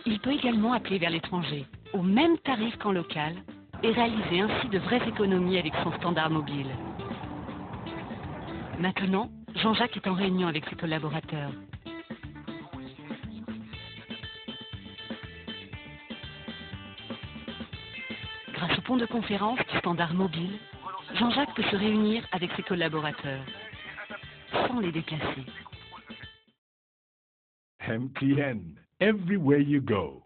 Il peut également appeler vers l'étranger, au même tarif qu'en local, et réaliser ainsi de vraies économies avec son standard mobile. Maintenant, Jean-Jacques est en réunion avec ses collaborateurs. Grâce au pont de conférence du standard mobile, Jean-Jacques peut se réunir avec ses collaborateurs, sans les déplacer. MTN, everywhere you go.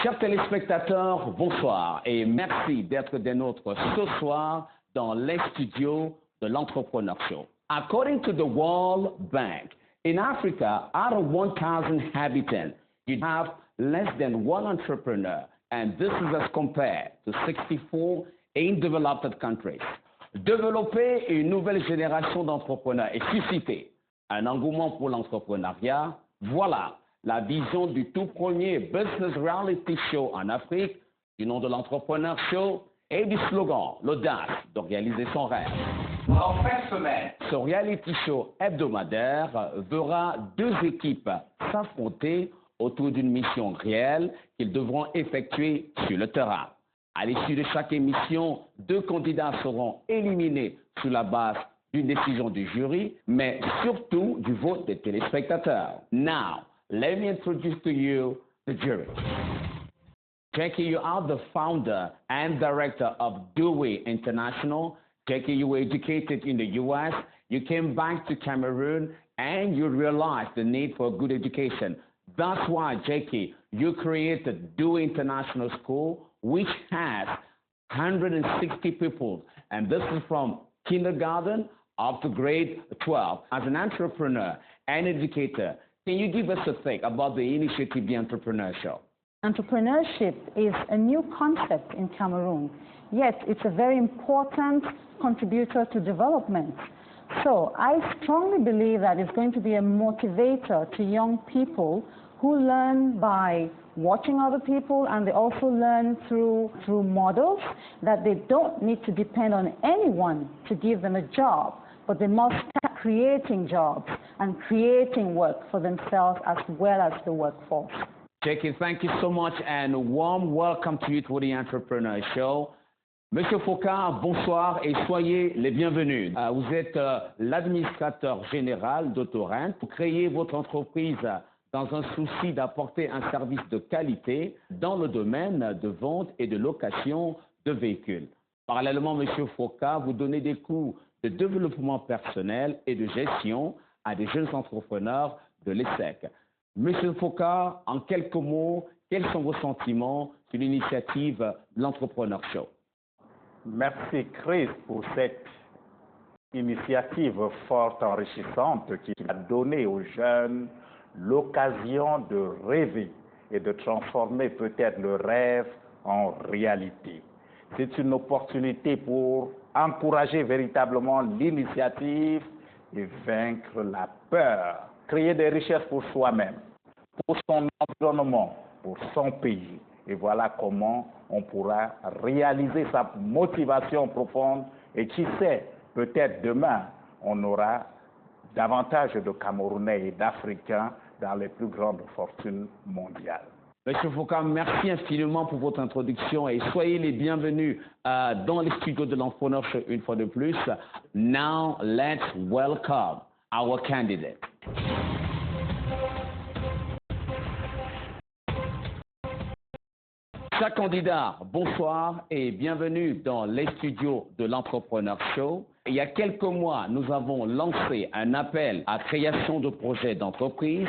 Chers téléspectateurs, bonsoir et merci d'être des nôtres ce soir dans les studios de l'Entrepreneur Show. According to the World Bank, in Africa, out of 1,000 inhabitants, you have less than one entrepreneur, and this is as compared to 64 in developed countries. Développer une nouvelle génération d'entrepreneurs et susciter un engouement pour l'entrepreneuriat, voilà la vision du tout premier business reality show en Afrique, du nom de l'Entrepreneur Show et du slogan, l'audace de réaliser son rêve. En fin de semaine, ce reality show hebdomadaire verra deux équipes s'affronter autour d'une mission réelle qu'ils devront effectuer sur le terrain. À l'issue de chaque émission, deux candidats seront éliminés sur la base d'une décision du jury, mais surtout du vote des téléspectateurs. Now, let me introduce to you the jury. Jackie, you are the founder and director of Dewey International. Jackie, you were educated in the U.S., you came back to Cameroon, and you realized the need for good education. That's why, Jackie, you created Dewey International School, which has 160 people, and this is from kindergarten up to grade 12. As an entrepreneur and educator, can you give us a think about the initiative, the Entrepreneur Show? Entrepreneurship is a new concept in Cameroon, yet it's a very important contributor to development. So I strongly believe that it's going to be a motivator to young people who learn by watching other people, and they also learn through models that they don't need to depend on anyone to give them a job, but they must start creating jobs and creating work for themselves as well as the workforce. Jackie, thank you so much and a warm welcome to you to the Entrepreneur Show. Monsieur Foucault, bonsoir et soyez les bienvenus. Vous êtes l'administrateur général d'Autorent. Vous créez votre entreprise dans un souci d'apporter un service de qualité dans le domaine de vente et de location de véhicules. Parallèlement, Monsieur Foucault, vous donnez des cours de développement personnel et de gestion à des jeunes entrepreneurs de l'ESSEC. Monsieur Foucault, en quelques mots, quels sont vos sentiments sur l'initiative de l'Entrepreneur Show? Merci Chris pour cette initiative fort enrichissante qui a donné aux jeunes l'occasion de rêver et de transformer peut-être le rêve en réalité. C'est une opportunité pour encourager véritablement l'initiative et vaincre la peur. Créer des richesses pour soi-même, pour son environnement, pour son pays. Et voilà comment on pourra réaliser sa motivation profonde. Et qui sait, peut-être demain, on aura davantage de Camerounais et d'Africains dans les plus grandes fortunes mondiales. Monsieur Foucault, merci infiniment pour votre introduction et soyez les bienvenus dans les studios de l'Entrepreneur Show une fois de plus. Now, let's welcome our candidate. Chers candidats, bonsoir et bienvenue dans les studios de l'Entrepreneur Show. Il y a quelques mois, nous avons lancé un appel à création de projets d'entreprise.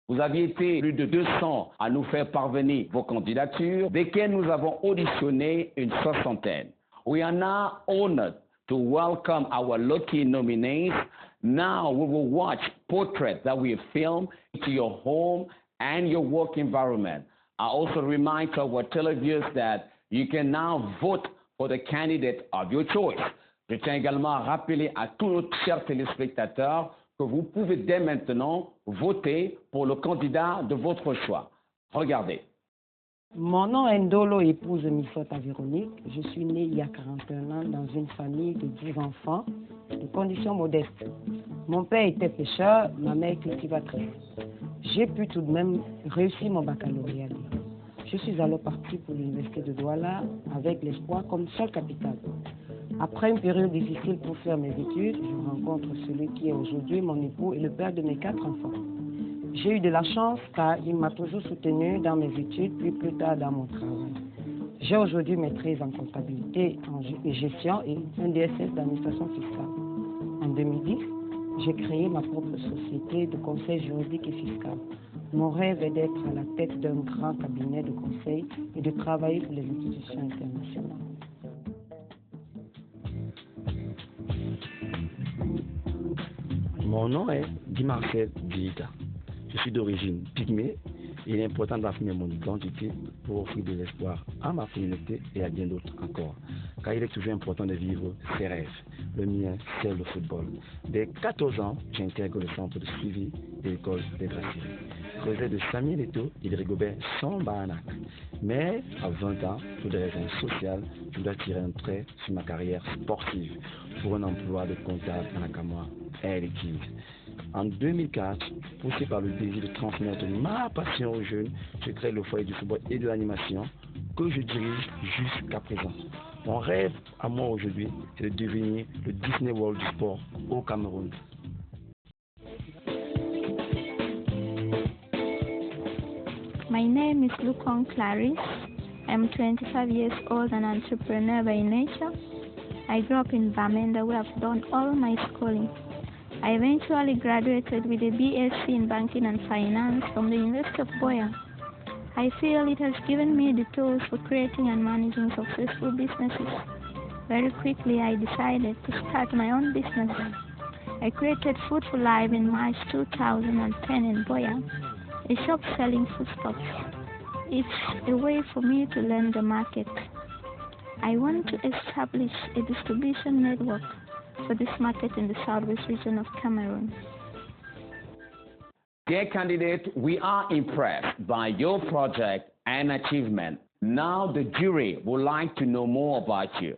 Vous aviez été plus de 200 à nous faire parvenir vos candidatures, desquelles nous avons auditionné une soixantaine. We are now honored to welcome our lucky nominees. Now we will watch portraits that we have filmed to your home and your work environment. I also remind our televiewers that you can now vote for the candidate of your choice. Je tiens également à rappeler à tous nos chers téléspectateurs que vous pouvez dès maintenant voter pour le candidat de votre choix. Regardez. Mon nom est Ndolo, épouse Mifota Véronique. Je suis née il y a 41 ans dans une famille de 10 enfants de conditions modestes. Mon père était pêcheur, ma mère cultivatrice. J'ai pu tout de même réussir mon baccalauréat. Je suis alors partie pour l'université de Douala avec l'espoir comme seul capital. Après une période difficile pour faire mes études, je rencontre celui qui est aujourd'hui mon époux et le père de mes 4 enfants. J'ai eu de la chance car il m'a toujours soutenu dans mes études, puis plus tard dans mon travail. J'ai aujourd'hui maîtrise en comptabilité et gestion et un DSS d'administration fiscale. En 2010, j'ai créé ma propre société de conseil juridique et fiscal. Mon rêve est d'être à la tête d'un grand cabinet de conseil et de travailler pour les institutions internationales. Mon nom est Guy Marcel Guita. Je suis d'origine pygmée et il est important d'affirmer mon identité pour offrir de l'espoir à ma communauté et à bien d'autres encore. Car il est toujours important de vivre ses rêves. Le mien, c'est le football. Dès 14 ans, j'intègre le centre de suivi de l'école des Brasseries. Creuset de Samuel Eto'o et de Rigobert sans Baranac. Mais à 20 ans, pour des raisons sociales, je dois tirer un trait sur ma carrière sportive pour un emploi de comptable à Nakamwa Air Liquide. En 2004, poussé par le désir de transmettre ma passion aux jeunes, je crée le foyer du football et de l'animation que je dirige jusqu'à présent. Mon rêve à moi aujourd'hui, c'est de devenir le Disney World du sport au Cameroun. My name is Lukong Clarice. I'm 25 years old and an entrepreneur by nature. I grew up in Bamenda where I've done all my schooling. I eventually graduated with a BSc in Banking and Finance from the University of Boya. I feel it has given me the tools for creating and managing successful businesses. Very quickly, I decided to start my own business. I created Food for Life in March 2010 in Boya, a shop selling foodstuffs. It's a way for me to learn the market. I want to establish a distribution network for this market in the southwest region of Cameroon. Dear candidate, we are impressed by your project and achievement. Now the jury would like to know more about you.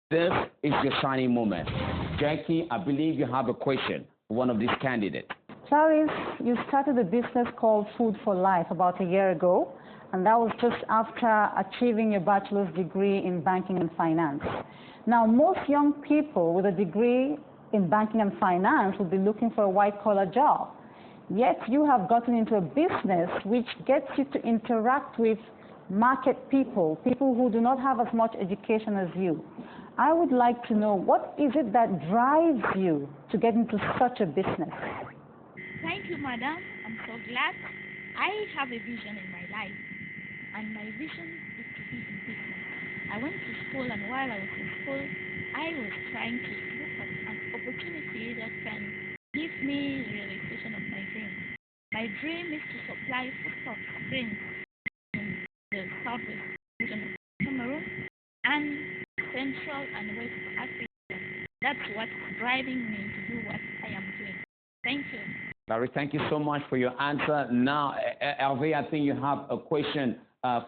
This is your shining moment. Jackie, I believe you have a question for one of these candidates. Clarice, you started a business called Food for Life about a year ago, and that was just after achieving your bachelor's degree in banking and finance. Now, most young people with a degree in banking and finance would be looking for a white-collar job. Yet you have gotten into a business which gets you to interact with market people, people who do not have as much education as you. I would like to know, what is it that drives you to get into such a business? Thank you, madam. I'm so glad. I have a vision in my life, and my vision is to be in business. I went to school, and while I was in school, I was trying to look at an opportunity that can give me the realization of my dream. My dream is to supply foodstuffs, drinks in the southwest region of Cameroon and Central and West Africa. That's what's driving me to do what I am doing. Thank you. Larry, thank you so much for your answer. Now, Hervé, I think you have a question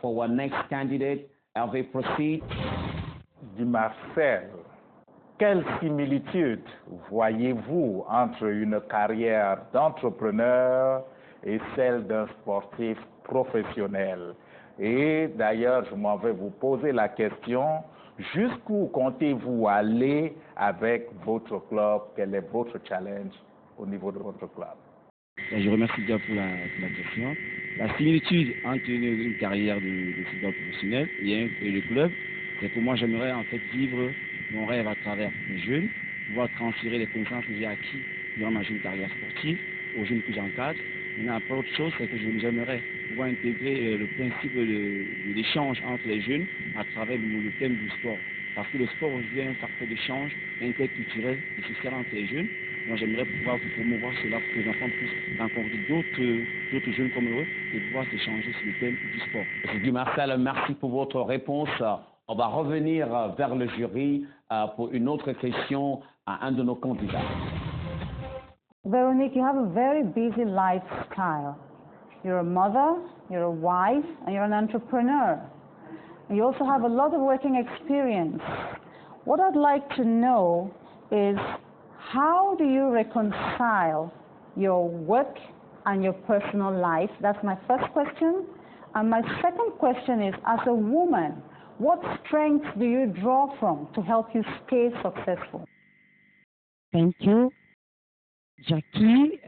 for our next candidate. Hervé, proceed. Guy Marcel, quelle similitude voyez-vous entre une carrière d'entrepreneur et celle d'un sportif professionnel? Et d'ailleurs, je m'en vais vous poser la question, jusqu'où comptez-vous aller avec votre club? Quel est votre challenge au niveau de votre club? Je remercie bien pour la question. La similitude entre une carrière de football professionnel et le club, c'est que moi j'aimerais en fait vivre mon rêve à travers les jeunes, pouvoir transférer les connaissances que j'ai acquis durant ma jeune carrière sportive aux jeunes que j'encadre. Maintenant, après autre chose, c'est que j'aimerais pouvoir intégrer le principe de l'échange entre les jeunes à travers le thème du sport. Parce que le sport aujourd'hui est un facteur d'échange interculturel et social entre les jeunes. Moi, j'aimerais pouvoir promouvoir cela pour que les enfants puissent rencontrer d'autres jeunes comme eux et pouvoir s'échanger sur le thème du sport. M. Guy Marcel, merci pour votre réponse. On va revenir vers le jury pour une autre question à un de nos candidats. Veronique, you have a very busy lifestyle. You're a mother, you're a wife, and you're an entrepreneur. You also have a lot of working experience. What I'd like to know is, how do you reconcile your work and your personal life? That's my first question. And my second question is, as a woman, what strengths do you draw from to help you stay successful? Thank you, Jackie.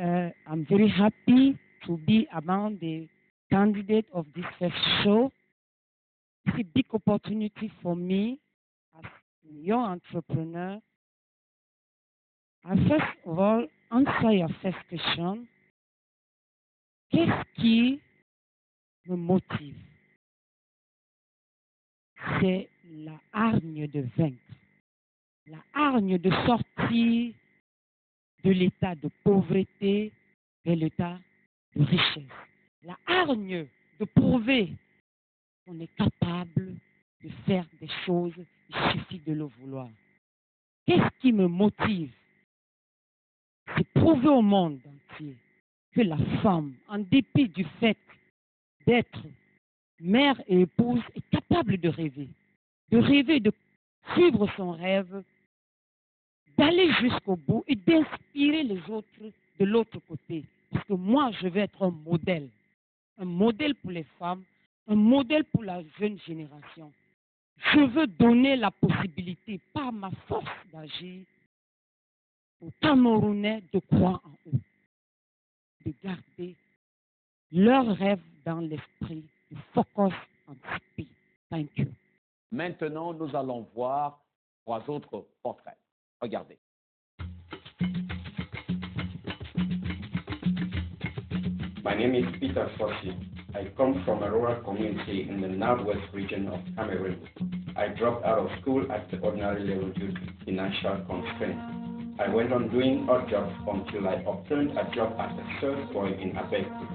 I'm very happy to be among the candidates of this first show. It's a big opportunity for me as a young entrepreneur. First of all, answer your first question. Qu'est-ce qui me motive? C'est la hargne de vaincre, la hargne de sortir de l'état de pauvreté vers l'état de richesse, la hargne de prouver qu'on est capable de faire des choses, il suffit de le vouloir. Qu'est-ce qui me motive? C'est prouver au monde entier que la femme, en dépit du fait d'être mère et épouse, est capable de rêver, de suivre son rêve, d'aller jusqu'au bout et d'inspirer les autres de l'autre côté. Parce que moi, je veux être un modèle pour les femmes, un modèle pour la jeune génération. Je veux donner la possibilité, par ma force d'agir, aux Camerounais de croire en eux, de garder leurs rêves dans l'esprit, de focus on speed. Thank you. Maintenant, nous allons voir 3 autres portraits. Regardez. My name is Peter Fossi. I come from a rural community in the northwest region of Cameroon. I dropped out of school at the ordinary level due to financial constraints. I went on doing odd jobs until I obtained a job as a salesboy in a bakery.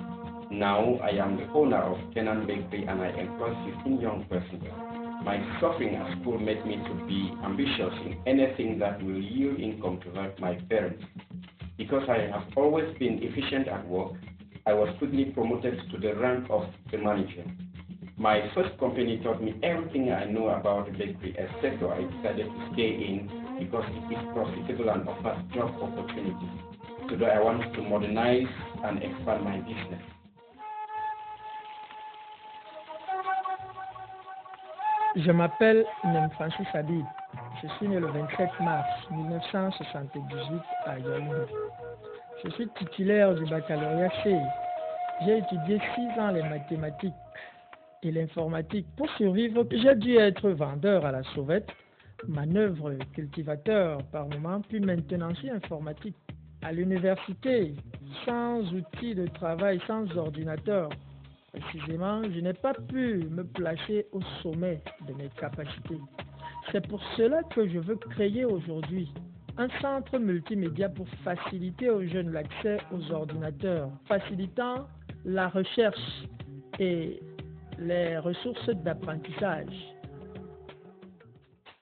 Now I am the owner of Kenan Bakery and I employ 15 young persons. My suffering at school made me to be ambitious in anything that will yield income to help my parents. Because I have always been efficient at work, I was quickly promoted to the rank of the manager. My first company taught me everything I know about the bakery, except I decided to stay in because it is profitable and offers job opportunities. Today I want to modernize and expand my business. Je m'appelle Francis Habib. Je suis né le 27 mars 1978 à Yaoundé. Je suis titulaire du baccalauréat CI. J'ai étudié 6 ans les mathématiques et l'informatique. Pour survivre, j'ai dû être vendeur à la sauvette, manœuvre cultivateur par moment, puis maintenancier informatique. À l'université, sans outils de travail, sans ordinateur, précisément, je n'ai pas pu me placer au sommet de mes capacités. C'est pour cela que je veux créer aujourd'hui un centre multimédia pour faciliter aux jeunes l'accès aux ordinateurs, facilitant la recherche et les ressources d'apprentissage.